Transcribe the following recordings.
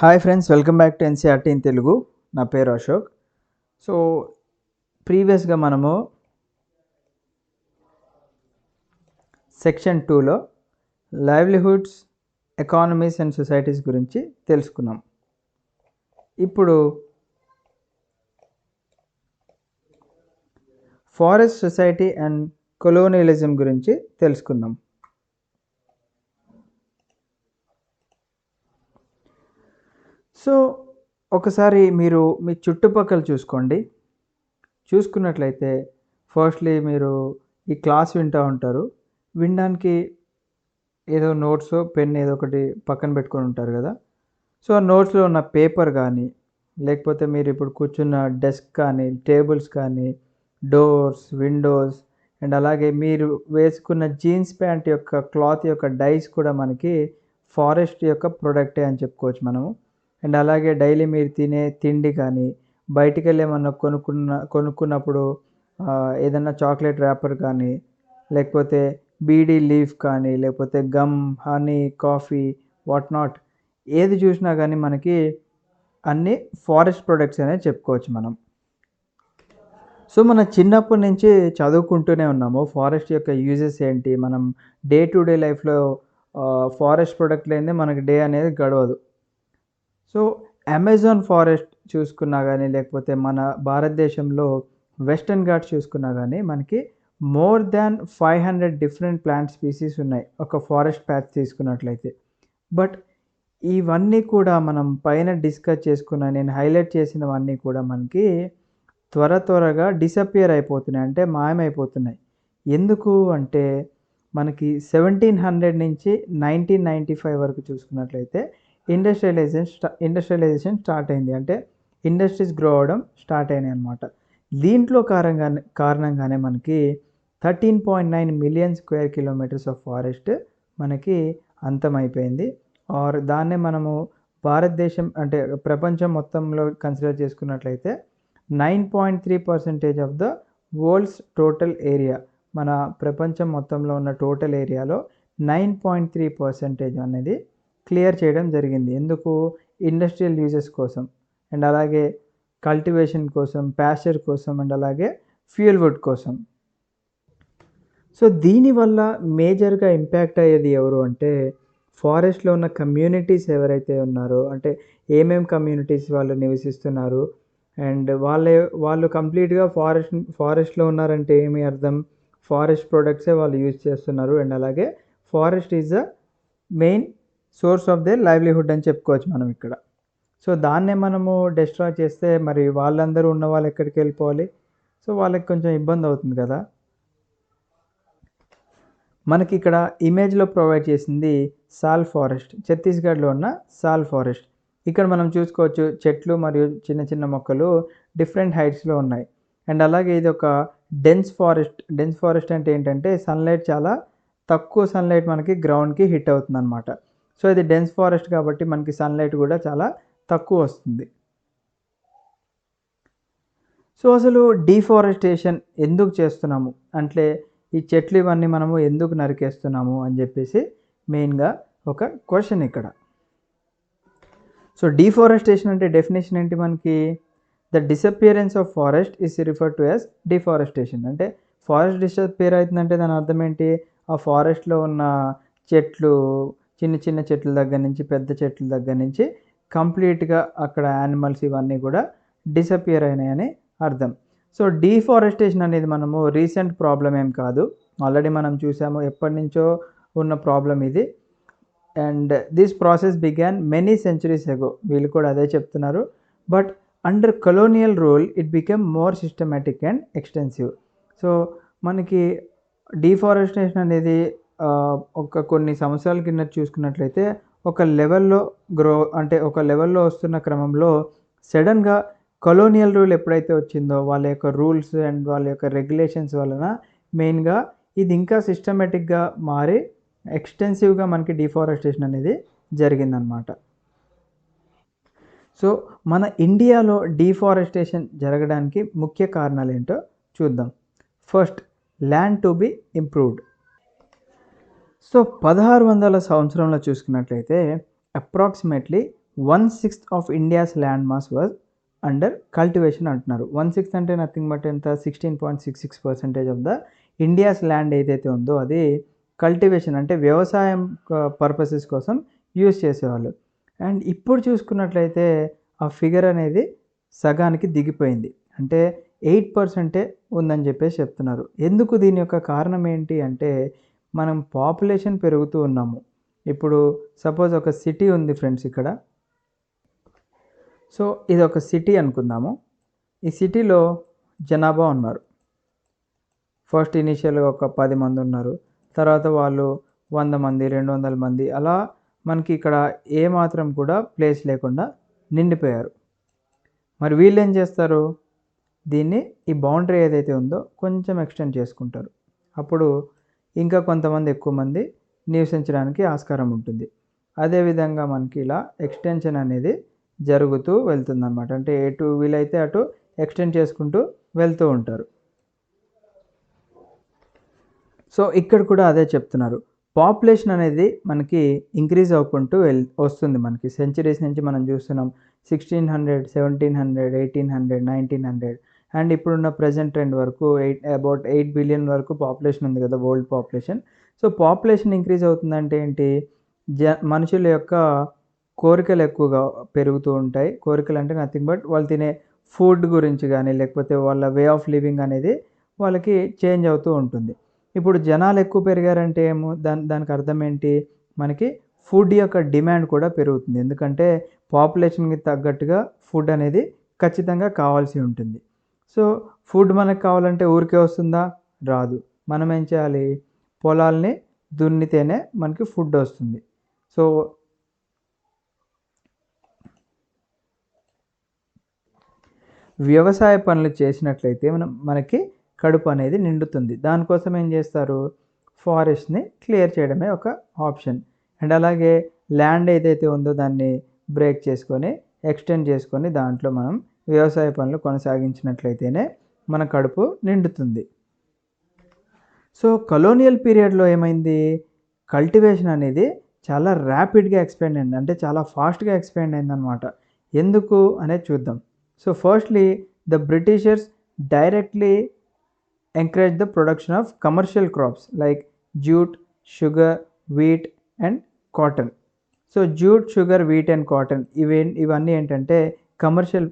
Hi friends, welcome back to NCERT in Telugu. నా పేరు Ashok. So ప్రీవియస్గా మనము సెక్షన్ 2లో లైవ్లీహుడ్స్, ఎకానమీస్ అండ్ సొసైటీస్ గురించి తెలుసుకున్నాం. ఇప్పుడు ఫారెస్ట్ సొసైటీ అండ్ కొలోనియలిజం గురించి తెలుసుకుందాం. సో ఒకసారి మీరు మీ చుట్టుపక్కల చూసుకున్నట్లయితే ఫస్ట్లీ మీరు ఈ క్లాస్ వింటూ ఉంటారు. వినడానికి ఏదో నోట్స్, పెన్ ఏదో ఒకటి పక్కన పెట్టుకొని ఉంటారు కదా. సో ఆ నోట్స్లో ఉన్న పేపర్ కానీ, లేకపోతే మీరు ఇప్పుడు కూర్చున్న డెస్క్ కానీ, టేబుల్స్ కానీ, డోర్స్, విండోస్ అండ్ అలాగే మీరు వేసుకున్న జీన్స్ ప్యాంట్ యొక్క క్లాత్ యొక్క డైస్ కూడా మనకి ఫారెస్ట్ యొక్క ప్రొడక్టే అని చెప్పుకోవచ్చు మనము. అండ్ అలాగే డైలీ మీరు తినే తిండి కానీ, బయటికి వెళ్ళి ఏమన్నా కొనుక్కున్నప్పుడు ఏదన్నా చాక్లెట్ ర్యాపర్ కానీ, లేకపోతే బీడీ లీఫ్ కానీ, లేకపోతే gum, honey, coffee, what not ఏది చూసినా కానీ మనకి అన్నీ ఫారెస్ట్ ప్రొడక్ట్స్ అనే చెప్పుకోవచ్చు మనం. సో మన చిన్నప్పటి నుంచి చదువుకుంటూనే ఉన్నాము ఫారెస్ట్ యొక్క యూజెస్ ఏంటి, మనం డే టు డే లైఫ్లో ఫారెస్ట్ ప్రొడక్ట్ లేనిదే మనకి డే అనేది గడవదు. సో అమెజాన్ ఫారెస్ట్ చూసుకున్నా కానీ, లేకపోతే మన భారతదేశంలో వెస్టర్న్ ఘాట్స్ చూసుకున్నా కానీ మనకి more than 500 different plant species ఉన్నాయి ఒక ఫారెస్ట్ ప్యాచ్ తీసుకున్నట్లయితే. బట్ ఇవన్నీ కూడా మనం పైన డిస్కస్ చేసుకున్న, నేను హైలైట్ చేసినవన్నీ కూడా మనకి త్వరగా డిసపియర్ అయిపోతున్నాయి, అంటే మాయమైపోతున్నాయి. ఎందుకు అంటే మనకి 1700 నుంచి 1995 వరకు చూసుకున్నట్లయితే ఇండస్ట్రియలైజేషన్ స్టార్ట్ అయింది. అంటే ఇండస్ట్రీస్ గ్రో అవ్వడం స్టార్ట్ అయినాయి అన్నమాట. దీంట్లో కారణంగానే మనకి 13.9 million square kilometres of forest మనకి అంతమైపోయింది. ఆర్ దాన్నే మనము భారతదేశం అంటే ప్రపంచం మొత్తంలో కన్సిడర్ చేసుకున్నట్లయితే 9.3% of the world's total area, మన ప్రపంచం మొత్తంలో ఉన్న టోటల్ ఏరియాలో 9.3% అనేది క్లియర్ చేయడం జరిగింది. ఎందుకు? ఇండస్ట్రియల్ యూజెస్ కోసం అండ్ అలాగే కల్టివేషన్ కోసం, ప్యాస్చర్ కోసం అండ్ అలాగే ఫ్యూయల్ వుడ్ కోసం. సో దీనివల్ల మేజర్గా ఇంపాక్ట్ అయ్యేది ఎవరు అంటే ఫారెస్ట్లో ఉన్న కమ్యూనిటీస్ ఎవరైతే ఉన్నారో, అంటే ఏమేం కమ్యూనిటీస్ వాళ్ళు నివసిస్తున్నారు అండ్ వాళ్ళు కంప్లీట్గా ఫారెస్ట్లో ఉన్నారంటే ఏమి అర్థం? ఫారెస్ట్ ప్రొడక్ట్సే వాళ్ళు యూజ్ చేస్తున్నారు అండ్ అలాగే forest is the main source of their livelihood అని చెప్పుకోవచ్చు మనం ఇక్కడ. సో దాన్నే మనము డిస్ట్రాయ్ చేస్తే మరి వాళ్ళందరూ ఉన్న వాళ్ళు ఎక్కడికి వెళ్ళిపోవాలి? సో వాళ్ళకి కొంచెం ఇబ్బంది అవుతుంది కదా. మనకి ఇక్కడ ఇమేజ్లో ప్రొవైడ్ చేసింది సాల్ ఫారెస్ట్, ఛత్తీస్గఢ్లో ఉన్న సాల్ ఫారెస్ట్. ఇక్కడ మనం చూసుకోవచ్చు చెట్లు మరియు చిన్న చిన్న మొక్కలు డిఫరెంట్ హైట్స్లో ఉన్నాయి. అండ్ అలాగే ఇది ఒక డెన్స్ ఫారెస్ట్ అంటే ఏంటంటే సన్లైట్ చాలా తక్కువ సన్లైట్ మనకి గ్రౌండ్కి హిట్ అవుతుంది అనమాట. సో ఇది డెన్స్ ఫారెస్ట్ కాబట్టి మనకి సన్లైట్ కూడా చాలా తక్కువ వస్తుంది. సో అసలు డీఫారెస్టేషన్ ఎందుకు చేస్తున్నాము అంటే ఈ చెట్లు ఇవన్నీ మనము ఎందుకు నరికేస్తున్నాము అని చెప్పేసి మెయిన్గా ఒక క్వశ్చన్ ఇక్కడ. సో డీఫారెస్టేషన్ అంటే డెఫినేషన్ ఏంటి మనకి? The disappearance of forest is referred to as deforestation. అంటే ఫారెస్ట్ డిసపియర్ అవుతుందంటే దాని అర్థం ఏంటి? ఆ ఫారెస్ట్లో ఉన్న చెట్లు, చిన్న చిన్న చెట్ల దగ్గర నుంచి పెద్ద చెట్ల దగ్గర నుంచి కంప్లీట్గా అక్కడ యానిమల్స్ ఇవన్నీ కూడా డిసపియర్ అయినాయని అర్థం. సో డీఫారెస్టేషన్ అనేది మనము రీసెంట్ ప్రాబ్లం ఏం కాదు, ఆల్రెడీ మనం చూసాము, ఎప్పటి నుంచో ఉన్న ప్రాబ్లం ఇది. And this process began many centuries ago, వీళ్ళు కూడా అదే చెప్తున్నారు. But under colonial rule it became more systematic and extensive. So మనకి డీఫారెస్టేషన్ అనేది ఒక కొన్ని సంవత్సరాల కింద చూసుకున్నట్లయితే ఒక లెవెల్లో అంటే ఒక లెవెల్లో వస్తున్న క్రమంలో సడన్గా కొలోనియల్ రూల్ ఎప్పుడైతే వచ్చిందో వాళ్ళ యొక్క రూల్స్ అండ్ వాళ్ళ యొక్క రెగ్యులేషన్స్ వలన మెయిన్గా ఇది ఇంకా సిస్టమేటిక్గా మారి ఎక్స్టెన్సివ్గా మనకి డిఫారెస్టేషన్ అనేది జరిగిందనమాట. సో మన ఇండియాలో డిఫారెస్టేషన్ జరగడానికి ముఖ్య కారణాలు ఏంటో చూద్దాం. First, land to be improved. So 1600 సంవత్సరంలో చూసుకున్నట్లయితే approximately 1/6 of India's land mass was under cultivation అంటున్నారు. 1/6 అంటే నథింగ్ బట్ ఎంత 16.66% ఆఫ్ ద ఇండియాస్ ల్యాండ్ ఏదైతే ఉందో అది కల్టివేషన్ అంటే వ్యవసాయం పర్పసెస్ కోసం యూజ్ చేసేవాళ్ళు. అండ్ ఇప్పుడు చూసుకున్నట్లయితే ఆ ఫిగర్ అనేది సగానికి దిగిపోయింది. అంటే 8% ఉందని చెప్పేసి చెప్తున్నారు. ఎందుకు దీని యొక్క కారణం ఏంటి అంటే మనం పాపులేషన్ పెరుగుతూ ఉన్నాము. ఇప్పుడు సపోజ్ ఒక సిటీ ఉంది ఫ్రెండ్స్ ఇక్కడ. సో ఇది ఒక సిటీ అనుకుందాము. ఈ సిటీలో జనాభా ఉన్నారు. ఫస్ట్ ఇనీషియల్‌గా ఒక 10 మంది ఉన్నారు. తర్వాత వాళ్ళు 100 మంది, 200 మంది అలా మనకి ఇక్కడ ఏమాత్రం కూడా ప్లేస్ లేకుండా నిండిపోయారు. మరి వీళ్ళేం చేస్తారు? దీన్ని ఈ బౌండరీ ఏదైతే ఉందో కొంచెం ఎక్స్టెండ్ చేసుకుంటారు. అప్పుడు ఇంకా కొంతమంది ఎక్కువ మంది నివసించడానికి ఆస్కారం ఉంటుంది. అదేవిధంగా మనకి ఇలా ఎక్స్టెన్షన్ అనేది జరుగుతూ వెళ్తుందనమాట. అంటే ఎటు వీలైతే అటు ఎక్స్టెండ్ చేసుకుంటూ వెళ్తూ ఉంటారు. సో ఇక్కడ కూడా అదే చెప్తున్నారు. పాపులేషన్ అనేది మనకి ఇంక్రీజ్ అవ్వుకుంటూ వస్తుంది మనకి. సెంచరీస్ నుంచి మనం చూస్తున్నాం. 1600, 1700, 1800, 1900 అండ్ ఇప్పుడున్న ప్రెజెంట్ ట్రెండ్ వరకు అబౌట్ 8 బిలియన్ వరకు పాపులేషన్ ఉంది కదా! World population. So population increase అవుతుందంటే ఏంటి? మనుషుల యొక్క కోరికలు ఎక్కువగా పెరుగుతూ ఉంటాయి. కోరికలు అంటే నథింగ్ బట్ వాళ్ళు తినే ఫుడ్ గురించి గానీ, లేకపోతే వాళ్ళ వే ఆఫ్ లివింగ్ అనేది వాళ్ళకి చేంజ్ అవుతూ ఉంటుంది. ఇప్పుడు జనాలు ఎక్కువ పెరిగారంటే దానికి అర్థం ఏంటి? మనకి ఫుడ్ యొక్క డిమాండ్ కూడా పెరుగుతుంది. ఎందుకంటే పాపులేషన్‌కి తగ్గట్టుగా ఫుడ్ అనేది ఖచ్చితంగా కావాల్సి ఉంటుంది. సో ఫుడ్ మనకు కావాలంటే ఊరికే వస్తుందా? రాదు. మనం ఏం చేయాలి? పొలాల్ని దున్నితేనే మనకి ఫుడ్ వస్తుంది. సో వ్యవసాయ పనులు చేసినట్లయితే మనకి కడుపు అనేది నిండుతుంది. దానికోసం ఏం చేస్తారు? ఫారెస్ట్‌ని క్లియర్ చేయడమే ఒక ఆప్షన్. అండ్ అలాగే ల్యాండ్ ఏదైతే ఉందో దాన్ని బ్రేక్ చేసుకొని, ఎక్స్టెండ్ చేసుకొని దాంట్లో మనం వ్యవసాయ పనులు కొనసాగించినట్లయితేనే మన కడుపు నిండుతుంది. సో కలోనియల్ పీరియడ్‌లో ఏమైంది? కల్టివేషన్ అనేది చాలా ర్యాపిడ్‌గా ఎక్స్‌పాండ్ అయింది. అంటే చాలా ఫాస్ట్‌గా ఎక్స్‌పాండ్ అయిందనమాట. ఎందుకు అనేది చూద్దాం. So firstly the Britishers directly encourage the production of commercial crops like jute, sugar, wheat and cotton. So jute, sugar, wheat and cotton ఇవన్నీ ఏంటంటే కమర్షియల్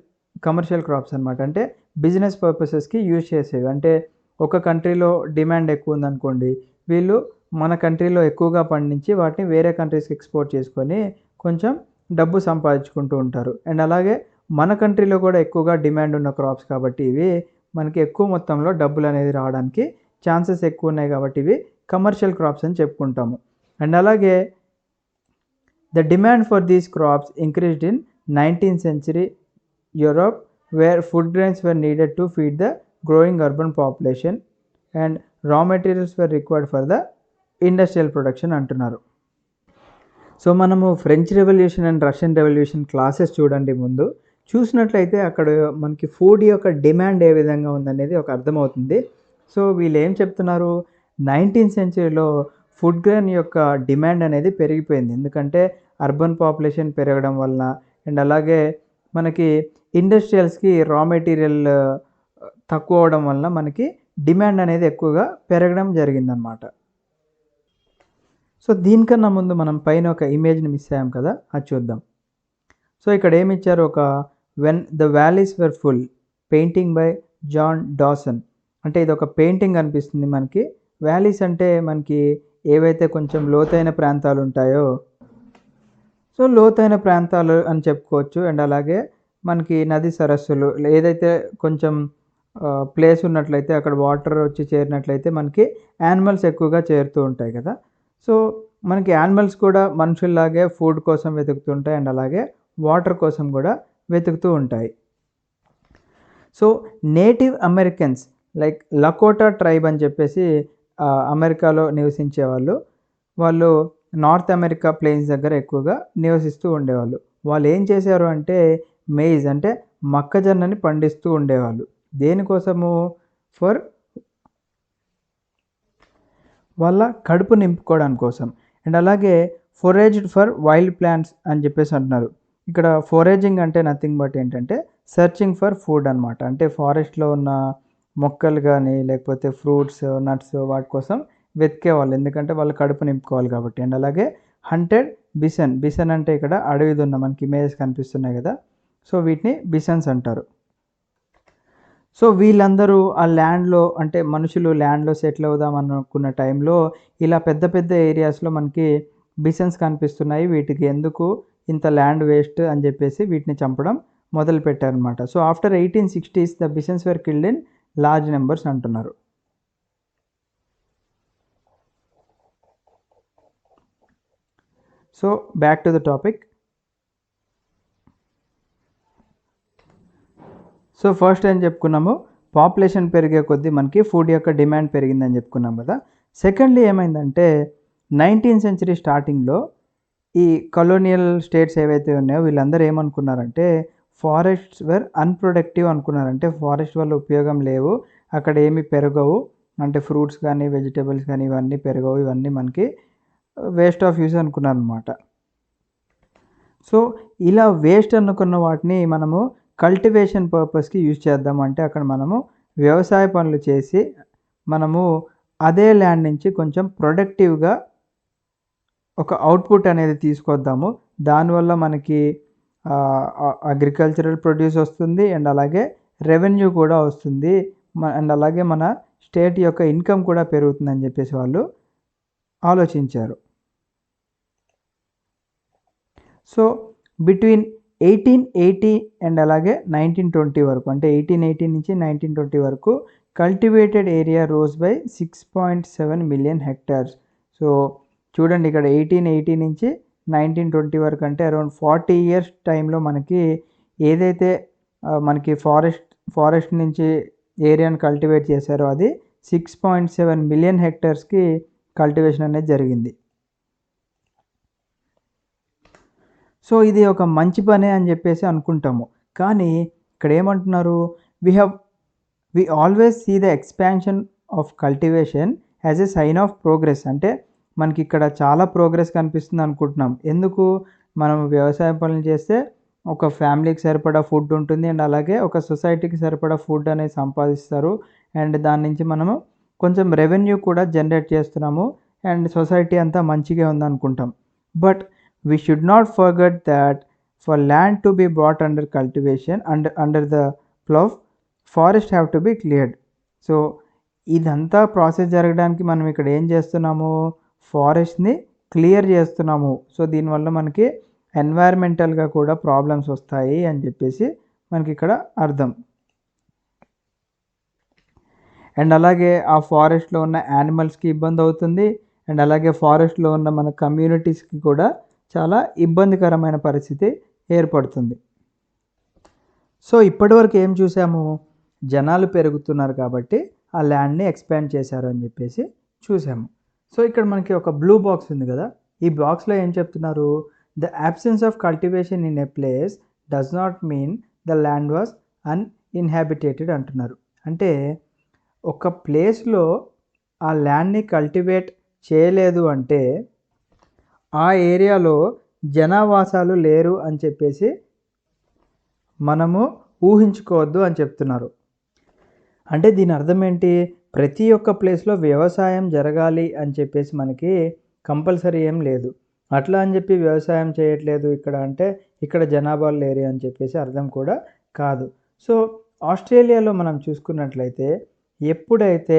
క్రాప్స్ అనమాట. అంటే బిజినెస్ పర్పసెస్‌కి యూజ్ చేసేవి. అంటే ఒక కంట్రీలో డిమాండ్ ఎక్కువ ఉందనుకోండి, వీళ్ళు మన కంట్రీలో ఎక్కువగా పండించి వాటిని వేరే కంట్రీస్‌కి ఎక్స్‌పోర్ట్ చేసుకొని కొంచెం డబ్బు సంపాదించుకుంటూ ఉంటారు. అండ్ అలాగే మన కంట్రీలో కూడా ఎక్కువగా డిమాండ్ ఉన్న క్రాప్స్ కాబట్టి ఇవి మనకి ఎక్కువ మొత్తంలో డబ్బులనేది రావడానికి ఛాన్సెస్ ఎక్కువ ఉన్నాయి కాబట్టి ఇవి కమర్షియల్ క్రాప్స్ అని చెప్పుకుంటాము. అండ్ అలాగే the demand for these crops increased in 19th century Europe wear food grains were needed to feed the growing urban population and రా materials were required for the industrial production అంటున్నారు. So మనము French revolution and Russian revolution classes చూడండి ముందు. చూసినట్లయితే అక్కడ మనకి food యొక్క demand ఏ విధంగా ఉందనేది ఒక అర్థమవుతుంది. సో వీళ్ళు ఏం చెప్తున్నారు? 19th centuryలో ఫుడ్ గ్రెయిన్ యొక్క డిమాండ్ అనేది పెరిగిపోయింది. ఎందుకంటే అర్బన్ పాపులేషన్ పెరగడం వలన అండ్ అలాగే మనకి ఇండస్ట్రియల్స్‌కి రా మెటీరియల్ తక్కువ అవ్వడం వలన మనకి డిమాండ్ అనేది ఎక్కువగా పెరగడం జరిగిందనమాట. సో దీనికన్నా ముందు మనం పైన ఒక ఇమేజ్‌ని మిస్ అయ్యాం కదా! అది చూద్దాం. సో ఇక్కడ ఏమిచ్చారు? ఒక when the valleys were full painting by John Dawson. అంటే ఇది ఒక పెయింటింగ్ కనిపిస్తుంది మనకి. వ్యాలీస్ అంటే మనకి ఏవైతే కొంచెం లోతైన ప్రాంతాలు ఉంటాయో సో లోతైన ప్రాంతాలు అని చెప్పుకోవచ్చు. అండ్ అలాగే మనకి నది సరస్సులు ఏదైతే కొంచెం ప్లేస్ ఉన్నట్లయితే అక్కడ వాటర్ వచ్చి చేరినట్లయితే మనకి యానిమల్స్ ఎక్కువగా చేరుతూ ఉంటాయి కదా! సో మనకి యానిమల్స్ కూడా మనుషుల్లాగే ఫుడ్ కోసం వెతుకుతుంటాయి. అండ్ అలాగే వాటర్ కోసం కూడా వెతుకుతూ ఉంటాయి. So native Americans like Lakota tribe అని చెప్పేసి అమెరికాలో నివసించేవాళ్ళు. వాళ్ళు నార్త్ అమెరికా ప్లెయిన్స్ దగ్గర ఎక్కువగా నివసిస్తూ ఉండేవాళ్ళు. వాళ్ళు ఏం చేశారు అంటే మెయిజ్ అంటే మొక్కజొన్నని పండిస్తూ ఉండేవాళ్ళు. దేనికోసము? ఫర్ వాళ్ళ కడుపు నింపుకోవడం కోసం. అండ్ అలాగే ఫొరేజ్డ్ ఫర్ వైల్డ్ ప్లాంట్స్ అని చెప్పేసి అంటున్నారు. ఇక్కడ ఫోరేజింగ్ అంటే నథింగ్ బట్ ఏంటంటే సెర్చింగ్ ఫర్ ఫుడ్ అనమాట. అంటే ఫారెస్ట్‌లో ఉన్న మొక్కలు గానీ, లేకపోతే ఫ్రూట్స్, నట్స్ వాటి కోసం వెతికేవాళ్ళు. ఎందుకంటే వాళ్ళు కడుపు నింపుకోవాలి కాబట్టి. అండ్ అలాగే హంటెడ్ బిసన్. బిసన్ అంటే ఇక్కడ అడవి దున్న మనకి ఇమేజెస్ కనిపిస్తున్నాయి గదా! సో, వీటిని బిసన్స్ అంటారు. సో, వీళ్ళందరూ ఆ ల్యాండ్‌లో అంటే మనుషులు ల్యాండ్‌లో సెటిల్ అవుదాం అనుకున్న టైంలో ఇలా పెద్ద పెద్ద ఏరియాస్‌లో మనకి బిసన్స్ కనిపిస్తున్నాయి. వీటికి ఎందుకు ఇంత ల్యాండ్ వేస్ట్ అని జెప్పేసి వీటిని చంపడం మొదలుపెట్టారనమాట. So, after 1860s the bisons were killed in large numbers అంటున్నారు. So, back to the topic. So, first ఏం చెప్పుకున్నాము, పాపులేషన్ పెరిగే కొద్దీ మనకి ఫుడ్ యొక్క డిమాండ్ పెరిగిందని చెప్పుకున్నాం కదా! సెకండ్‌లీ ఏమైందంటే 19th సెంచరీ స్టార్టింగ్‌లో ఈ కలోనియల్ స్టేట్స్ ఏవైతే ఉన్నాయో వీళ్ళందరూ ఏమనుకున్నారంటే ఫారెస్ట్స్ వర్ అన్‌ప్రొడక్టివ్ అనుకున్నారు. అంటే ఫారెస్ట్ వల్ల ఉపయోగం లేవు. అక్కడ ఏమి పెరగవు. అంటే ఫ్రూట్స్ గానీ, వెజిటబుల్స్ గానీ ఇవన్నీ పెరగవు. ఇవన్నీ మనకి వేస్ట్ ఆఫ్ యూజ్ అనుకున్నారనమాట. సో, ఇలా వేస్ట్ అనుకున్న వాటిని మనము కల్టివేషన్ పర్పస్‌కి యూజ్ చేద్దాం. అంటే అక్కడ మనము వ్యవసాయ పనులు చేసి, మనము అదే ల్యాండ్ నుంచి కొంచెం ప్రొడక్టివ్‌గా ఒక అవుట్‌పుట్ అనేది తీసుకొద్దాము. దానివల్ల మనకి అగ్రికల్చరల్ ప్రొడ్యూస్ వస్తుంది. అండ్ అలాగే రెవెన్యూ కూడా వస్తుంది. అండ్ అలాగే మన స్టేట్ యొక్క ఇన్‌కమ్ కూడా పెరుగుతుందని చెప్పేసి వాళ్ళు ఆలోచించారు. సో, బిట్వీన్ 1880 అండ్ అలాగే 1920 వరకు అంటే 1880 నుంచి 1920 వరకు cultivated area rose by 6.7 million hectares. So, చూడండి ఇక్కడ 1880 నుంచి 1920 వరకు అంటే అరౌండ్ 40 ఇయర్స్ టైంలో మనకి ఏదైతే మనకి ఫారెస్ట్ నుంచి ఏరియాని కల్టివేట్ చేశారో అది 6.7 మిలియన్ హెక్టార్స్‌కి కల్టివేషన్ అనేది జరిగింది. సో, ఇది ఒక మంచి పనే అని జెప్పేసి అనుకుంటాము. కానీ ఇక్కడేమంటున్నారు, we always see the expansion of cultivation as a sign of progress. అంటే మనకిక్కడ చాలా ప్రోగ్రెస్ కనిపిస్తుంది అనుకుంటున్నాం. ఎందుకు? మనం వ్యవసాయ పనులు చేస్తే ఒక ఫ్యామిలీకి సరిపడా ఫుడ్ ఉంటుంది. అండ్ అలాగే ఒక సొసైటీకి సరిపడా ఫుడ్ అనేది సంపాదిస్తారు. అండ్ దాని నుంచి మనము కొంచెం రెవెన్యూ కూడా జనరేట్ చేస్తున్నాము. అండ్ సొసైటీ అంతా మంచిగా ఉందనుకుంటాం. But we should not forget that for land to be brought under cultivation under the plough, forest have to be cleared. So, ఇదంతా ప్రాసెస్ జరగడానికి మనం ఇక్కడ ఏం చేస్తున్నాము, ఫారెస్ట్‌ని క్లియర్ చేస్తున్నాము. సో, దీనివల్ల మనకి ఎన్వైర్మెంటల్‌గా కూడా ప్రాబ్లమ్స్ వస్తాయి అని చెప్పేసి మనకిక్కడ అర్థం. అండ్ అలాగే ఆ ఫారెస్ట్‌లో ఉన్న యానిమల్స్‌కి ఇబ్బందవుతుంది. అండ్ అలాగే ఫారెస్ట్‌లో ఉన్న మన కమ్యూనిటీస్‌కి కూడా చాలా ఇబ్బందికరమైన పరిస్థితి ఏర్పడుతుంది. సో, ఇప్పటివరకు ఏం చూసాము, జనాలు పెరుగుతున్నారు కాబట్టి ఆ ల్యాండ్‌ని ఎక్స్‌పాండ్ చేశారు అని చెప్పేసి చూసాము. సో, ఇక్కడ మనకి ఒక బ్లూ బాక్స్ ఉంది కదా! ఈ బాక్స్‌లో ఏం చెప్తున్నారు, the absence of cultivation in a place does not mean the land was uninhabited అంటున్నారు. అంటే ఒక ప్లేస్‌లో ఆ ల్యాండ్‌ని కల్టివేట్ చేయలేదు అంటే ఆ ఏరియాలో జనావాసాలు లేరు అని చెప్పేసి మనము ఊహించుకోవద్దు అని చెప్తున్నారు. అంటే దీని అర్థం ఏంటి? ప్రతి ఒక్క ప్లేస్‌లో వ్యవసాయం జరగాలి అని చెప్పేసి మనకి కంపల్సరీ ఏం లేదు. అట్లా అని చెప్పి వ్యవసాయం చేయట్లేదు ఇక్కడ అంటే ఇక్కడ జనాభా లేరు అని చెప్పేసి అర్థం కూడా కాదు. సో, ఆస్ట్రేలియాలో మనం చూసుకున్నట్లయితే ఎప్పుడైతే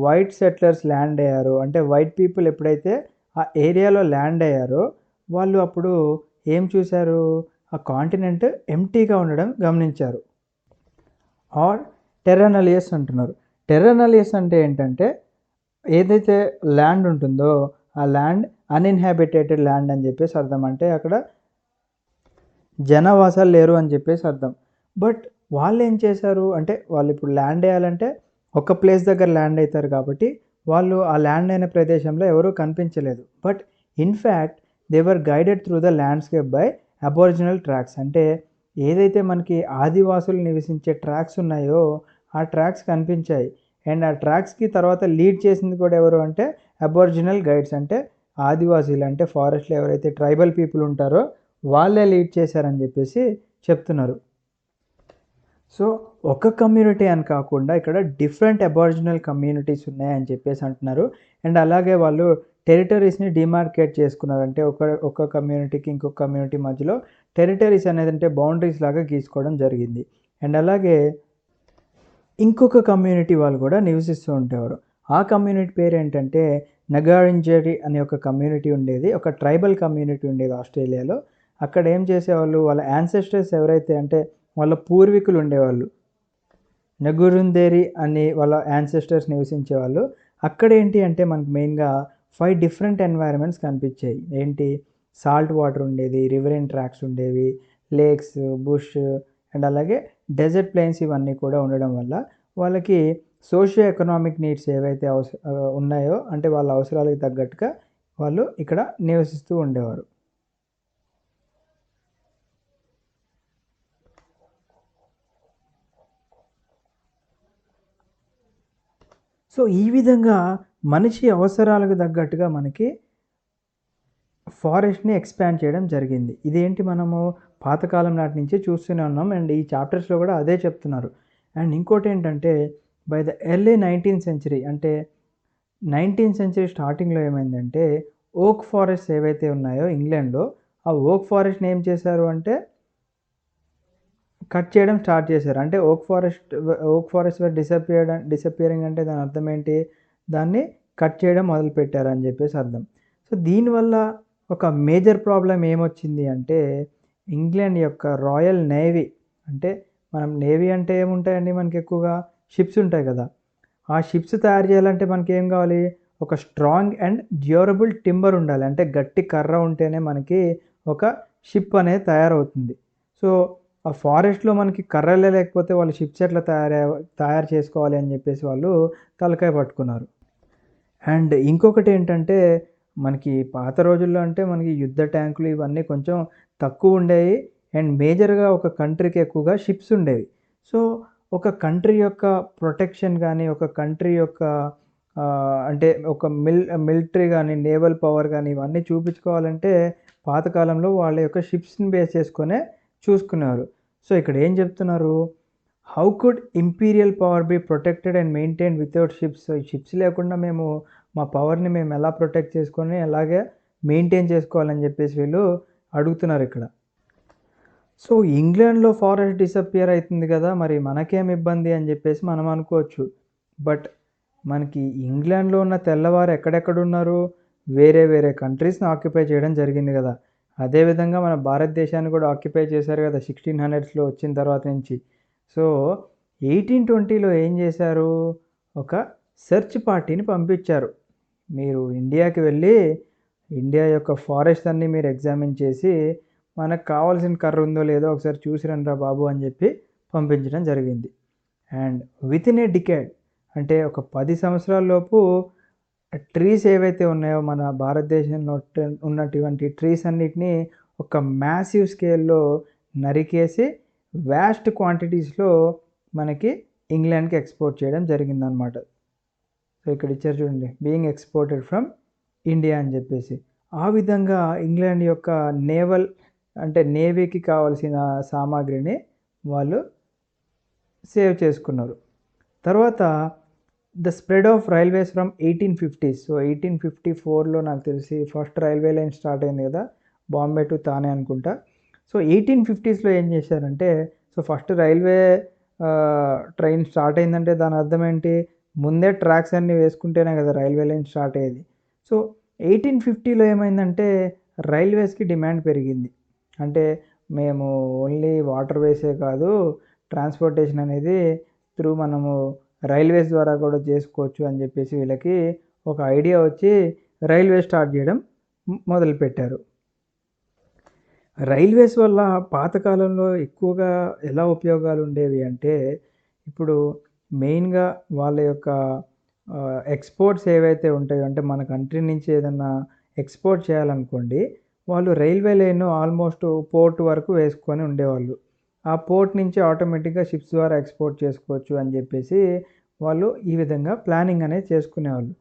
వైట్ సెటిలర్స్ ల్యాండ్ అయ్యారో అంటే వైట్ పీపుల్ ఎప్పుడైతే ఆ ఏరియాలో ల్యాండ్ అయ్యారో వాళ్ళు అప్పుడు ఏం చూసారు, ఆ కాంటినెంట్ ఎంప్టీగా ఉండడం గమనించారు. ఆర్ టెర్రా నలియస్ అంటున్నారు. టెర్రా నలియస్ అంటే ఏంటంటే ఏదైతే ల్యాండ్ ఉంటుందో ఆ ల్యాండ్ అన్‌ఇన్హాబిటేటెడ్ ల్యాండ్ అని చెప్పేసి అర్థం. అంటే అక్కడ జనావాసాలు లేరు అని చెప్పేసి అర్థం. బట్ వాళ్ళేం చేశారు అంటే వాళ్ళు ఇప్పుడు ల్యాండ్ ఎయ్యాలంటే ఒక ప్లేస్ దగ్గర ల్యాండ్ అయితారు కాబట్టి వాళ్ళు ఆ ల్యాండ్ అయిన ప్రదేశంలో ఎవరు కనిపించలేదు. But in fact they were guided through the landscape by aboriginal tracks. అంటే ఏదైతే మనకి ఆదివాసులు నివసించే ట్రాక్స్ ఉన్నాయో ఆ ట్రాక్స్ కనిపించాయి. అండ్ ఆ ట్రాక్స్‌కి తర్వాత లీడ్ చేసింది కూడా ఎవరు అంటే అబారిజినల్ గైడ్స్. అంటే ఆదివాసీలు అంటే ఫారెస్ట్‌లో ఎవరైతే ట్రైబల్ పీపుల్ ఉంటారో వాళ్ళే లీడ్ చేశారని చెప్పేసి చెప్తున్నారు. సో, ఒక కమ్యూనిటీ అని కాకుండా ఇక్కడ డిఫరెంట్ అబారిజినల్ కమ్యూనిటీస్ ఉన్నాయని చెప్పేసి అంటున్నారు. అండ్ అలాగే వాళ్ళు టెరిటరీస్‌ని డిమార్కేట్ చేసుకున్నారు. అంటే ఒక కమ్యూనిటీకి ఇంకొక కమ్యూనిటీ మధ్యలో టెరిటరీస్ అనేదంటే బౌండరీస్ లాగా గీసుకోవడం జరిగింది. అండ్ అలాగే ఇంకొక కమ్యూనిటీ వాళ్ళు కూడా నివసిస్తూ ఉండేవారు. ఆ కమ్యూనిటీ పేరేంటంటే నగారింజరి అనే ఒక కమ్యూనిటీ ఉండేది. ఒక ట్రైబల్ కమ్యూనిటీ ఉండేది ఆస్ట్రేలియాలో. అక్కడ ఏం చేసేవాళ్ళు వాళ్ళ యాన్సెస్టర్స్ ఎవరైతే అంటే వాళ్ళ పూర్వీకులు ఉండేవాళ్ళు. నగురుందేరి అని వాళ్ళ యాన్సెస్టర్స్ నివసించేవాళ్ళు. అక్కడేంటి అంటే మనకు మెయిన్‌గా 5 డిఫరెంట్ ఎన్వైర్నమెంట్స్ కనిపించాయి. ఏంటి సాల్ట్ వాటర్ ఉండేది, రివరైన్ ట్రాక్స్ ఉండేవి, లేక్స్, బుష్ అండ్ అలాగే డెజర్ట్ ప్లెయిన్స్ ఇవన్నీ కూడా ఉండడం వల్ల వాళ్ళకి సోషియో ఎకనామిక్ నీడ్స్ ఏవైతే ఉన్నాయో అంటే వాళ్ళ అవసరాలకు తగ్గట్టుగా వాళ్ళు ఇక్కడ నివసిస్తూ ఉండేవారు. సో, ఈ విధంగా మనిషి అవసరాలకు తగ్గట్టుగా మనకి ఫారెస్ట్‌ని ఎక్స్‌పాండ్ చేయడం జరిగింది. ఇదేంటి మనము పాతకాలం నాటి నుంచి చూస్తూనే ఉన్నాం. అండ్ ఈ చాప్టర్స్‌లో కూడా అదే చెప్తున్నారు. అండ్ ఇంకోటేంటంటే బై ద ఎర్లీ 19థ్ సెంచరీ అంటే 19థ్ సెంచరీ స్టార్టింగ్‌లో ఏమైందంటే ఓక్ ఫారెస్ట్స్ ఏవైతే ఉన్నాయో ఇంగ్లాండ్‌లో ఆ ఓక్ ఫారెస్ట్‌ని ఏం చేశారు అంటే కట్ చేయడం స్టార్ట్ చేశారు. అంటే ఓక్ ఫారెస్ట్ వర్ డిసపియరింగ్ అంటే దాని అర్థం ఏంటి? దాన్ని కట్ చేయడం మొదలుపెట్టారని జెప్పేసి అర్థం. సో, దీనివల్ల ఒక మేజర్ ప్రాబ్లమ్ ఏమొచ్చింది అంటే, ఇంగ్లాండ్ యొక్క రాయల్ నేవీ అంటే మనం నేవీ అంటే ఏముంటాయండి మనకెక్కువగా షిప్స్ ఉంటాయి గదా! ఆ షిప్స్ తయారు చేయాలంటే మనకేం గావాలి? ఒక స్ట్రాంగ్ అండ్ డ్యూరబుల్ టింబర్ ఉండాలి. అంటే గట్టి కర్ర ఉంటేనే మనకి ఒక షిప్ అనేది తయారవుతుంది. సో, ఆ ఫారెస్ట్‌లో మనకి కర్రలే లేకపోతే వాళ్ళు షిప్స్ ఎట్లా తయారు చేసుకోవాలి అని జెప్పేసి వాళ్ళు తలకాయ పట్టుకున్నారు. అండ్ ఇంకొకటేంటంటే, మనకి పాత రోజుల్లో అంటే మనకి యుద్ధ ట్యాంకులు ఇవన్నీ కొంచెం తక్కువుండేయి. అండ్ మేజర్‌గా ఒక కంట్రీకి ఎక్కువగా షిప్స్ ఉండేవి. సో, ఒక కంట్రీ యొక్క ప్రొటెక్షన్ గాని, ఒక కంట్రీ యొక్క అంటే ఒక మిలిటరీ గాని, నేవల్ పవర్ గాని ఇవన్నీ చూపించుకోవాలంటే పాతకాలంలో వాళ్ళ యొక్క షిప్స్‌ని బేస్ చేసుకొనే చూసుకునేవారు. సో, ఇక్కడ ఏం చెప్తున్నారు? How could imperial power be protected and maintained without ships? ఈ షిప్స్ లేకుండా మేము మా పవర్‌ని మేము ఎలా ప్రొటెక్ట్ చేసుకొని, ఎలాగే మెయింటైన్ చేసుకోవాలని జెప్పేసి వీళ్ళు అడుగుతున్నారిక్కడ. సో, ఇంగ్లాండ్‌లో ఫారెస్ట్ డిసపియర్ అయితుంది గదా! మరి మనకేం ఇబ్బంది అని జెప్పేసి మనం అనుకోవచ్చు. బట్ మనకి ఇంగ్లాండ్‌లో ఉన్న తెల్లవారు ఎక్కడెక్కడున్నారు? వేరే వేరే కంట్రీస్‌ని ఆక్యుపై చేయడం జరిగింది గదా! అదే విధంగా మన భారతదేశాన్ని గూడా ఆక్యుపై చేశారు గదా! 1600స్‌లో వచ్చిన తర్వాత నుంచి. సో, 1820లో ఏం జేశారు? ఒక సెర్చ్ పార్టీని పంపించారు. మీరు ఇండియాకి వెళ్ళి, ఇండియా యొక్క ఫారెస్ట్ అన్నీ మీరు ఎగ్జామిన్ చేసి, మనకు కావాల్సిన కర్ర ఉందో లేదో ఒకసారి చూసి రండిరా బాబు అని చెప్పి పంపించడం జరిగింది. అండ్ వితిన్ ఏ డికేడ్ అంటే ఒక 10 సంవత్సరాల లోపు ట్రీస్ ఏవైతే ఉన్నాయో మన భారతదేశంలో ఉన్నటువంటి ట్రీస్ అన్నిటిని ఒక మ్యాసివ్ స్కేల్‌లో నరికేసి వాస్ట్ క్వాంటిటీస్‌లో మనకి ఇంగ్లాండ్‌కి ఎక్స్‌పోర్ట్ చేయడం జరిగిందనమాట. సో, ఇక్కడ ఇచ్చారు చూడండి. బీయింగ్ ఎక్స్‌పోర్టెడ్ ఫ్రమ్ ఇండియా అని జెప్పేసి. ఆ విధంగా ఇంగ్లాండ్ యొక్క నేవల్ అంటే నేవీకి కావాల్సిన సామాగ్రిని వాళ్ళు సేవ్ చేసుకున్నారు. తర్వాత the spread of railways from 1850స్. సో, 1854లో నాకు తెలిసి ఫస్ట్ రైల్వే లైన్ స్టార్ట్ అయింది గదా! బాంబే టు థానే అనుకుంటా. సో, 1850స్‌లో ఏం జేశారంటే, so, first railway train start అయిందంటే దాని అర్థం ఏంటి? ముందే ట్రాక్స్ అన్నీ వేసుకుంటేనే గదా! రైల్వే లైన్ స్టార్ట్ అయ్యేది. సో, 1850లో ఏమైందంటే రైల్వేస్‌కి డిమాండ్ పెరిగింది. అంటే మేము ఓన్లీ వాటర్ వేసే కాదు, ట్రాన్స్‌పోర్టేషన్ అనేది మనము రైల్వేస్ ద్వారా కూడా చేసుకోవచ్చు అని జెప్పేసి వీళ్ళకి ఒక ఐడియా వచ్చి రైల్వే స్టార్ట్ జేయడం మొదలుపెట్టారు. రైల్వేస్ వల్ల పాతకాలంలో ఎక్కువగా ఎలా ఉపయోగాలుండేవి అంటే, ఇప్పుడు మెయిన్‌గా వాళ్ళ యొక్క ఎక్స్‌పోర్ట్స్ ఏవైతే ఉంటాయో అంటే మన కంట్రీ నుంచి ఏదన్నా ఎక్స్‌పోర్ట్ చేయాలనుకోండి, వాళ్ళు రైల్వే లైన్ ఆల్మోస్ట్ పోర్ట్ వరకు వేసుకొని ఉండేవాళ్ళు. ఆ పోర్ట్ నుంచి ఆటోమేటిక్‌గా షిప్స్ ద్వారా ఎక్స్‌పోర్ట్ చేసుకోవచ్చు అని జెప్పేసి వాళ్ళు ఈ విధంగా ప్లానింగ్ అనేది చేసుకునేవాళ్ళు.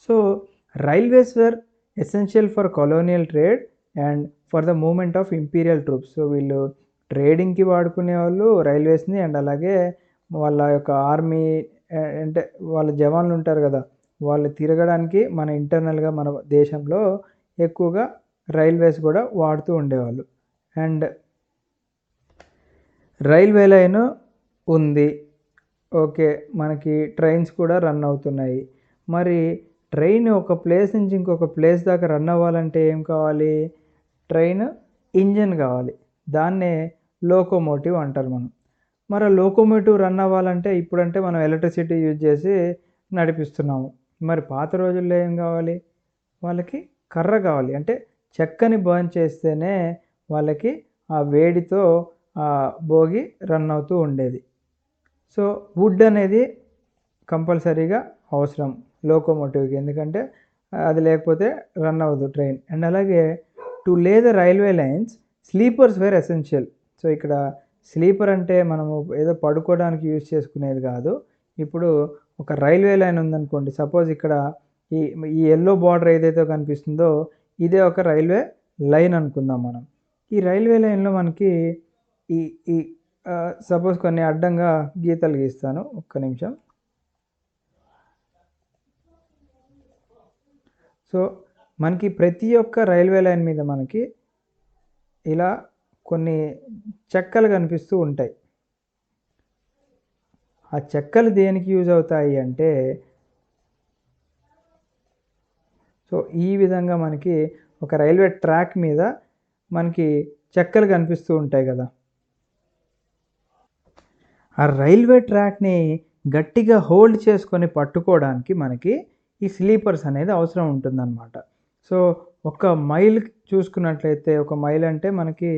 So, railways were essential for colonial trade and for the movement of imperial troops. So, వీళ్ళు ట్రేడింగ్‌కి వాడుకునేవాళ్ళు రైల్వేస్‌ని. అండ్ అలాగే వాళ్ళ యొక్క ఆర్మీ అంటే వాళ్ళ జవాన్లుంటారు గదా! వాళ్ళు తిరగడానికి మన ఇంటర్నల్‌గా మన దేశంలో ఎక్కువగా రైల్వేస్ గూడా వాడుతూ ఉండేవాళ్ళు. అండ్ రైల్వే లైను ఉంది. ఓకే. మనకి ట్రైన్స్ కూడా రన్ అవుతున్నాయి. మరి ట్రైన్ ఒక ప్లేస్ నుంచి ఇంకొక ప్లేస్ దాకా రన్ అవ్వాలంటే ఏం కావాలి? ట్రైన్ ఇంజిన్ గావాలి. దాన్నే లోకోమోటివ్ అంటారు మనం. మరి ఆ లోకోమోటివ్ రన్ అవ్వాలంటే ఇప్పుడంటే మనం ఎలక్ట్రిసిటీ యూజ్ చేసి నడిపిస్తున్నాము. మరి పాత రోజుల్లో ఏం గావాలి? వాళ్ళకి కర్ర గావాలి. అంటే చెక్కని బర్న్ చేస్తేనే వాళ్ళకి ఆ వేడితో బోగి రన్ అవుతూ ఉండేది. సో, వుడ్ అనేది కంపల్సరీగా అవసరం లోకోమోటివ్‌కి. ఎందుకంటే అది లేకపోతే రన్ అవ్వదు ట్రైన్. అండ్ అలాగే to lay the railway lines sleepers were essential. So, ఇక్కడ స్లీపర్ అంటే మనము ఏదో పడుకోవడానికి యూజ్ చేసుకునేది గాదు. ఇప్పుడు ఒక రైల్వే లైన్ ఉందనుకోండి. సపోజ్ ఇక్కడ ఈ ఈ యెల్లో బార్డర్ ఏదైతే కనిపిస్తుందో ఇదే ఒక రైల్వే లైన్ అనుకుందాం మనం. ఈ రైల్వే లైన్‌లో మనకి ఈ ఈ సపోజ్ కొన్ని అడ్డంగా గీతలు గీస్తాను. ఒక్క నిమిషం. సో, మనకి ప్రతి ఒక్క రైల్వే లైన్ మీద మనకి ఇలా కొన్ని చెక్కలు కనిపిస్తూ ఉంటాయి. ఆ చెక్కలు దేనికి యూజ్ అవుతాయి అంటే, సో, ఈ విధంగా మనకి ఒక రైల్వే ట్రాక్ మీద మనకి చెక్కలు కనిపిస్తూ ఉంటాయి గదా! ఆ రైల్వే ట్రాక్‌ని గట్టిగా హోల్డ్ చేసుకొని పట్టుకోవడానికి మనకి ఈ స్లీపర్స్ అనేది అవసరం ఉంటుందన్నమాట. సో, ఒక మైల్ చూసుకున్నట్లయితే ఒక మైల్ అంటే మనకి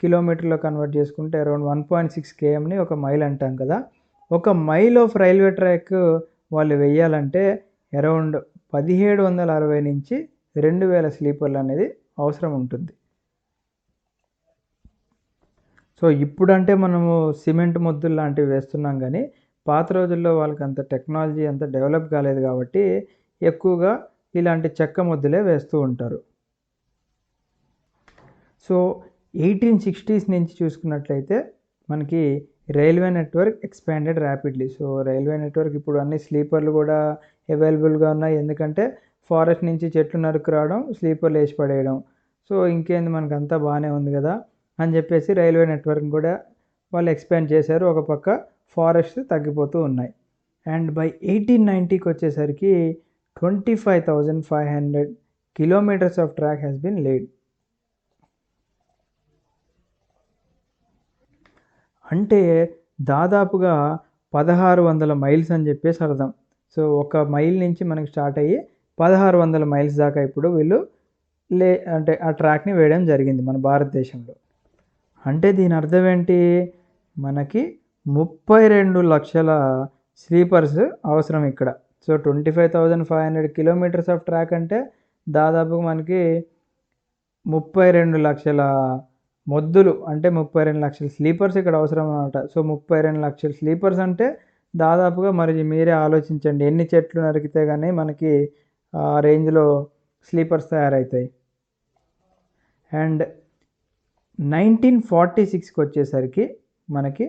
కిలోమీటర్‌లో కన్వర్ట్ చేసుకుంటే అరౌండ్ 1.6 కేఎంని ఒక మైల్ అంటాం కదా! ఒక మైల్ ఆఫ్ రైల్వే ట్రాక్ వాళ్ళు వేయాలంటే అరౌండ్ 1760 నుంచి 2000 స్లీపర్‌లనేది అవసరం ఉంటుంది. సో, ఇప్పుడంటే మనము సిమెంట్ మొద్దులు లాంటివి వేస్తున్నాం గానీ, పాత రోజుల్లో వాళ్ళకంత టెక్నాలజీ అంత డెవలప్ కాలేదు గాబట్టి, ఎక్కువగా ఇలాంటి చెక్క మొద్దులే వేస్తూ ఉంటారు. సో, 1860స్ నుంచి చూసుకున్నట్లయితే, మనకి railway network expanded rapidly. So, railway network ఇప్పుడు అన్ని స్లీపర్‌లు గూడా అవైలబుల్‌గా ఉన్నాయి. ఎందుకంటే, ఫారెస్ట్ నుంచి చెట్లు నరుకురావడం, స్లీపర్‌లు ఏసి పడేయడం. సో, ఇంకేంది మనకంతా బానే ఉంది గదా! అని జెప్పేసి రైల్వే నెట్వర్క్‌ని గూడా వాళ్ళు ఎక్స్‌పాండ్ చేశారు. ఒక పక్క ఫారెస్ట్స్ తగ్గిపోతూ ఉన్నాయి. అండ్ బై 1890కొచ్చేసరికి 25,500 kilometres of track has been laid. అంటే దాదాపుగా 1600 మైల్స్ అని జెప్పేసి అర్థం. సో, ఒక మైల్ నుంచి మనకి స్టార్ట్ అయ్యి 1600 మైల్స్ దాకా ఇప్పుడు వీళ్ళు లే అంటే ఆ ట్రాక్‌ని వేయడం జరిగింది మన భారతదేశంలో. అంటే దీని అర్థం ఏంటి? మనకి 32,00,000 స్లీపర్స్ అవసరం ఇక్కడ. సో, 25,500 కిలోమీటర్స్ ఆఫ్ ట్రాక్ అంటే దాదాపుగా మనకి 32,00,000 మొద్దులు అంటే 32,00,000 స్లీపర్స్ ఇక్కడ అవసరం అన్నమాట. సో, 32,00,000 స్లీపర్స్ అంటే దాదాపుగా మరి మీరే ఆలోచించండి. ఎన్ని చెట్లు నరికితే గాని మనకి ఆ రేంజ్‌లో స్లీపర్స్ తయారైతాయి. అండ్ 1946కొచ్చేసరికి మనకి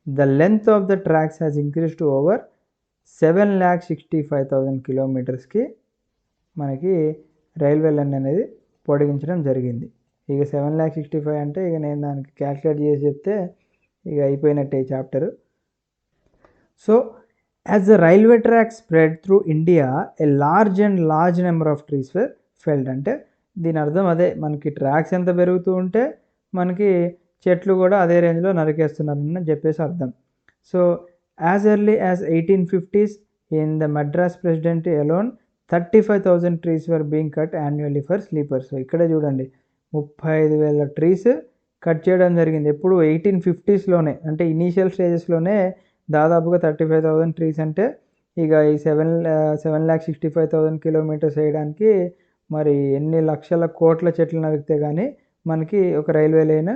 the length of the tracks has increased to over 7,65,000 కిలోమీటర్స్‌కి మనకి రైల్వే లైన్ అనేది పొడిగించడం జరిగింది. ఇక 7,65,000 అంటే ఇక నేను దానికి క్యాలిక్యులేట్ చేసి చెప్తే ఇక అయిపోయినట్టే ఈ chapter. So, as the railway track spread through India a large number of trees were felled. అంటే దీని అర్థం అదే మనకి ట్రాక్స్ ఎంత పెరుగుతూ ఉంటే మనకి చెట్లు కూడా అదే రేంజ్‌లో నరికేస్తున్నారని చెప్పేసి అర్థం. సో, యాస్ ఎర్లీ యాస్ 1850స్ in the Madras Presidency alone 35,000 trees were being cut annually for sleepers. So, ఇక్కడే చూడండి 35,000 ట్రీస్ కట్ చేయడం జరిగింది. ఎప్పుడు 1850స్‌లోనే అంటే ఇనీషియల్ స్టేజెస్‌లోనే దాదాపుగా 35,000 ట్రీస్ అంటే ఇక ఈ 7,65,000 కిలోమీటర్స్ వేయడానికి మరి ఎన్ని లక్షల కోట్ల చెట్లు నరికితే గానీ మనకి ఒక రైల్వే లైన్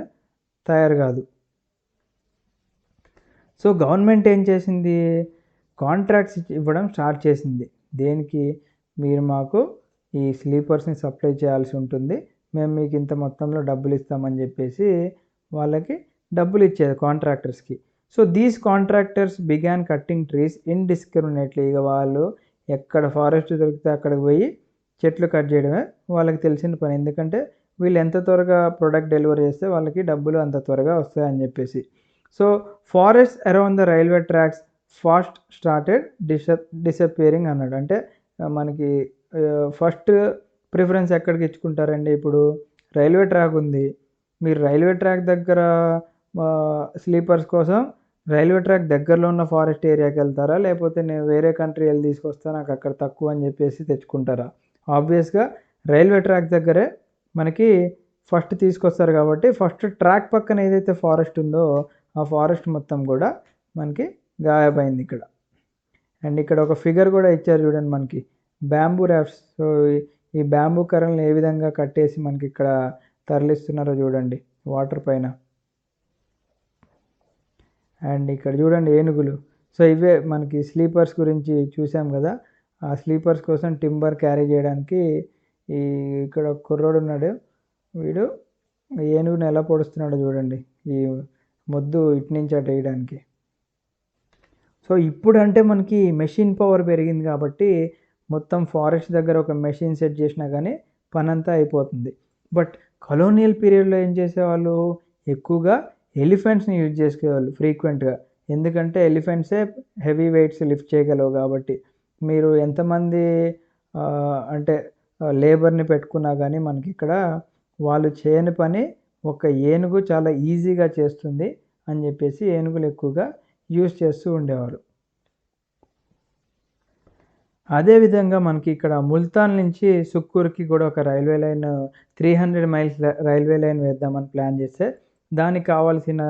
తయారు గాదు. సో, గవర్నమెంట్ ఏం చేసింది? కాంట్రాక్ట్స్ ఇవ్వడం స్టార్ట్ చేసింది. దేనికి? మీరు మాకు ఈ స్లీపర్స్‌ని సప్లై చేయాల్సి ఉంటుంది. మేము మీకు ఇంత మొత్తంలో డబ్బులు ఇస్తామని చెప్పేసి వాళ్ళకి డబ్బులు ఇచ్చేది కాంట్రాక్టర్స్కి. So these contractors began cutting trees indiscriminately. ఇక వాళ్ళు ఎక్కడ ఫారెస్ట్ దొరికితే అక్కడికి పోయి చెట్లు కట్ చేయడమే వాళ్ళకి తెలిసిన పని. ఎందుకంటే వీళ్ళు ఎంత త్వరగా ప్రొడక్ట్ డెలివరీ చేస్తే వాళ్ళకి డబ్బులు అంత త్వరగా వస్తాయని చెప్పేసి. So forest around the railway tracks fast started disappearing అన్నాడు. అంటే మనకి ఫస్ట్ ప్రిఫరెన్స్ ఎక్కడికి ఇచ్చుకుంటారండి? ఇప్పుడు రైల్వే ట్రాక్ ఉంది. మీరు రైల్వే ట్రాక్ దగ్గర స్లీపర్స్ కోసం రైల్వే ట్రాక్ దగ్గరలో ఉన్న ఫారెస్ట్ ఏరియాకి వెళ్తారా? లేకపోతే నేను వేరే కంట్రీ వెళ్ళి తీసుకొస్తా నాకు అక్కడ తక్కువ అని చెప్పేసి తెచ్చుకుంటారా? ఆబ్వియస్‌గా రైల్వే ట్రాక్ దగ్గరే మనకి ఫస్ట్ తీసుకొస్తారు కాబట్టి ఫస్ట్ ట్రాక్ పక్కన ఏదైతే ఫారెస్ట్ ఉందో ఆ ఫారెస్ట్ మొత్తం కూడా మనకి గాయబయింది ఇక్కడ. అండ్ ఇక్కడ ఒక ఫిగర్ కూడా ఇచ్చారు చూడండి మనకి బ్యాంబూ రాఫ్ట్స్. సో ఈ బ్యాంబూ కర్రలను ఏ విధంగా కట్టేసి మనకి ఇక్కడ తరలిస్తున్నారో చూడండి వాటర్ పైన. అండ్ ఇక్కడ చూడండి ఏనుగులు. సో ఇవే మనకి స్లీపర్స్ గురించి చూసాం కదా. ఆ స్లీపర్స్ కోసం టింబర్ క్యారీ చేయడానికి ఇక్కడ కుర్రోడు ఉన్నాడు. వీడు ఏనుగుని ఎలా పొడుస్తున్నాడో చూడండి ఈ మొద్దు ఇటు నుంచి అటు వేయడానికి. సో ఇప్పుడంటే మనకి మెషిన్ పవర్ పెరిగింది కాబట్టి మొత్తం ఫారెస్ట్ దగ్గర ఒక మెషిన్ సెట్ చేసినా కానీ పనంతా అయిపోతుంది. బట్ కలోనియల్ పీరియడ్లో ఏం చేసేవాళ్ళు? ఎక్కువగా ఎలిఫెంట్స్ని యూజ్ చేసేవాళ్ళు ఫ్రీక్వెంట్గా. ఎందుకంటే ఎలిఫెంట్సే హెవీ వెయిట్స్ లిఫ్ట్ చేయగలవు కాబట్టి. మీరు ఎంతమంది అంటే లేబర్ని పెట్టుకున్నా కానీ మనకి ఇక్కడ వాళ్ళు చేయని పని ఒక ఏనుగు చాలా ఈజీగా చేస్తుంది అని చెప్పేసి ఏనుగులు ఎక్కువగా యూజ్ చేస్తూ ఉండేవారు. అదేవిధంగా మనకి ఇక్కడ ముల్తాన్ నుంచి సుక్కూర్కి కూడా ఒక railway line 300 miles railway line వేద్దామని ప్లాన్ చేస్తే దానికి కావాల్సిన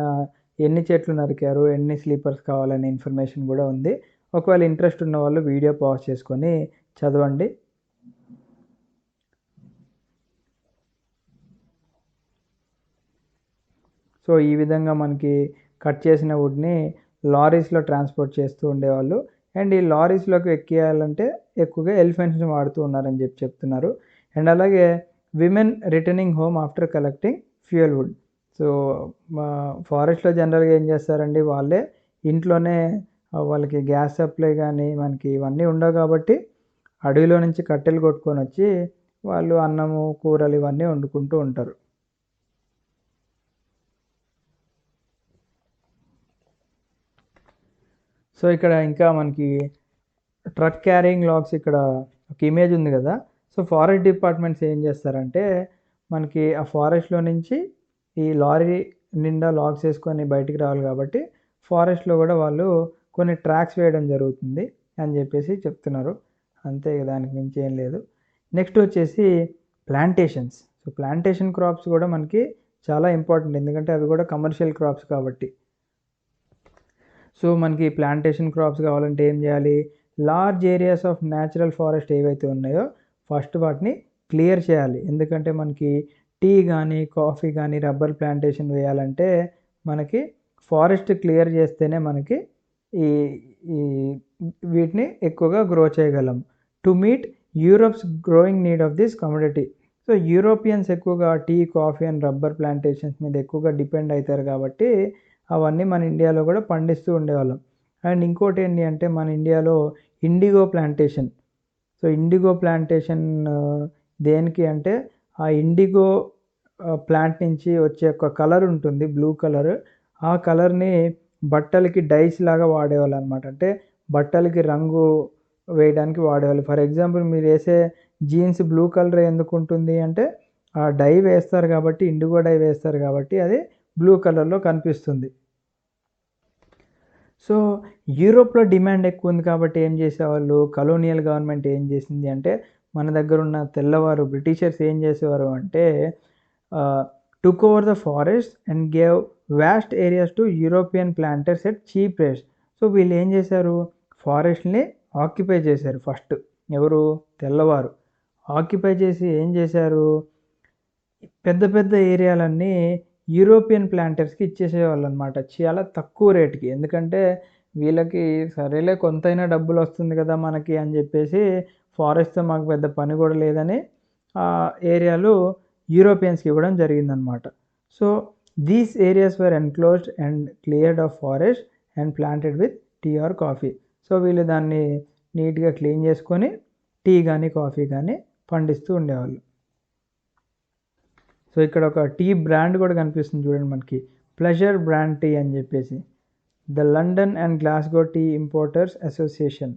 ఎన్ని చెట్లు నరికారు, ఎన్ని స్లీపర్స్ కావాలనే ఇన్ఫర్మేషన్ కూడా ఉంది. ఒకవేళ ఇంట్రెస్ట్ ఉన్న వాళ్ళు వీడియో పాజ్ చేసుకొని చదవండి. సో ఈ విధంగా మనకి కట్ చేసిన వుడ్ని లారీస్లో ట్రాన్స్పోర్ట్ చేస్తూ ఉండేవాళ్ళు. అండ్ ఈ లారీస్లోకి ఎక్కియాలంటే ఎక్కువగా ఎలిఫెంట్స్ని వాడుతూ ఉన్నారని చెప్తున్నారు. అండ్ అలాగే women returning home after collecting fuel wood. So మా ఫారెస్ట్లో జనరల్గా ఏం చేస్తారండి, వాళ్ళే ఇంట్లోనే వాళ్ళకి గ్యాస్ సప్లై కానీ మనకి ఇవన్నీ ఉండవు కాబట్టి అడవిలో నుంచి కట్టెలు కొట్టుకొని వచ్చి వాళ్ళు అన్నము కూరలు ఇవన్నీ వండుకుంటూ ఉంటారు. సో ఇక్కడ ఇంకా మనకి ట్రక్ క్యారింగ్ లాగ్స్ ఇక్కడ ఒక ఇమేజ్ ఉంది కదా. సో ఫారెస్ట్ డిపార్ట్మెంట్స్ ఏం చేస్తారంటే మనకి ఆ ఫారెస్ట్లో నుంచి ఈ లారీ నిండా లాగ్స్ వేసుకొని బయటికి రావాలి కాబట్టి ఫారెస్ట్లో కూడా వాళ్ళు కొన్ని ట్రాక్స్ వేయడం జరుగుతుంది అని చెప్పేసి చెప్తున్నారు. అంతే, దానికి మించి ఏం లేదు. నెక్స్ట్ వచ్చేసి ప్లాంటేషన్స్. సో ప్లాంటేషన్ క్రాప్స్ కూడా మనకి చాలా ఇంపార్టెంట్, ఎందుకంటే అవి కూడా కమర్షియల్ క్రాప్స్ కాబట్టి. సో మనకి ప్లాంటేషన్ క్రాప్స్ కావాలంటే ఏం చేయాలి? Large areas of natural forest ఏవైతే ఉన్నాయో ఫస్ట్ వాటిని క్లియర్ చేయాలి. ఎందుకంటే మనకి టీ కానీ కాఫీ కానీ రబ్బర్ ప్లాంటేషన్ వేయాలంటే మనకి ఫారెస్ట్ క్లియర్ చేస్తేనే మనకి ఈ ఈ వీటిని ఎక్కువగా గ్రో చేయగలం. To meet Europe's growing need of this commodity. So Europeans ఎక్కువగా tea coffee and rubber plantations మీద ఎక్కువగా డిపెండ్ అవుతారు కాబట్టి అవన్నీ మన ఇండియాలో కూడా పండిస్తూ ఉండేవాళ్ళం. అండ్ ఇంకోటి ఏంటి అంటే మన ఇండియాలో IndiGo plantation. So IndiGo plantation దేనికి అంటే ఆ ఇండిగో ప్లాంట్ నుంచి వచ్చే ఒక కలర్ ఉంటుంది, బ్లూ కలర్. ఆ కలర్ని బట్టలకి డైస్ లాగా వాడేవాళ్ళు అనమాట. అంటే బట్టలకి రంగు వేయడానికి వాడేవాళ్ళు. ఫర్ ఎగ్జాంపుల్ మీరు వేసే జీన్స్ బ్లూ కలర్ ఎందుకు ఉంటుంది అంటే ఆ డై వేస్తారు కాబట్టి, ఇండిగో డై వేస్తారు కాబట్టి అది బ్లూ కలర్లో కనిపిస్తుంది. సో యూరోప్లో డిమాండ్ ఎక్కువ ఉంది కాబట్టి ఏం చేసేవాళ్ళు, కలోనియల్ గవర్నమెంట్ ఏం చేసింది అంటే మన దగ్గర ఉన్న తెల్లవారు బ్రిటిషర్స్ ఏం చేసేవారు అంటే took over the forest and gave vast areas to European planters at cheap rates. So వీళ్ళు ఏం చేశారు, ఫారెస్ట్ని ఆక్యుపై చేశారు ఫస్ట్. ఎవరు? తెల్లవారు ఆక్యుపై చేసి ఏం చేశారు, పెద్ద పెద్ద ఏరియాలన్నీ యూరోపియన్ ప్లాంటర్స్కి ఇచ్చేసేవాళ్ళు అనమాట చాలా తక్కువ రేటుకి. ఎందుకంటే వీళ్ళకి సరేలే కొంతైనా డబ్బులు వస్తుంది కదా మనకి అని చెప్పేసి ఫారెస్ట్తో మాకు పెద్ద పని కూడా లేదని ఆ ఏరియాలు యూరోపియన్స్‌కి ఇవ్వడం జరిగిందనమాట. So, these areas were enclosed and cleared of forest and planted with tea or coffee. So, వీళ్ళు దాన్ని నీట్‌గా క్లీన్ చేసుకొని టీ గానీ, కాఫీ గానీ పండిస్తూ ఉండేవాళ్ళు. సో, ఇక్కడ ఒక టీ బ్రాండ్ కూడా కనిపిస్తుంది చూడండి మనకి. ప్లెజర్ బ్రాండ్ టీ అని చెప్పేసి. The London and Glasgow tea importers association.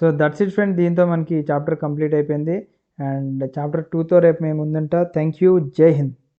So, that's it friend. దీంతో మనకి చాప్టర్ కంప్లీట్ అయిపోయింది. అండ్ చాప్టర్ 2తో రేపు మేము ముందుంటా. Thank you. జై హింద్.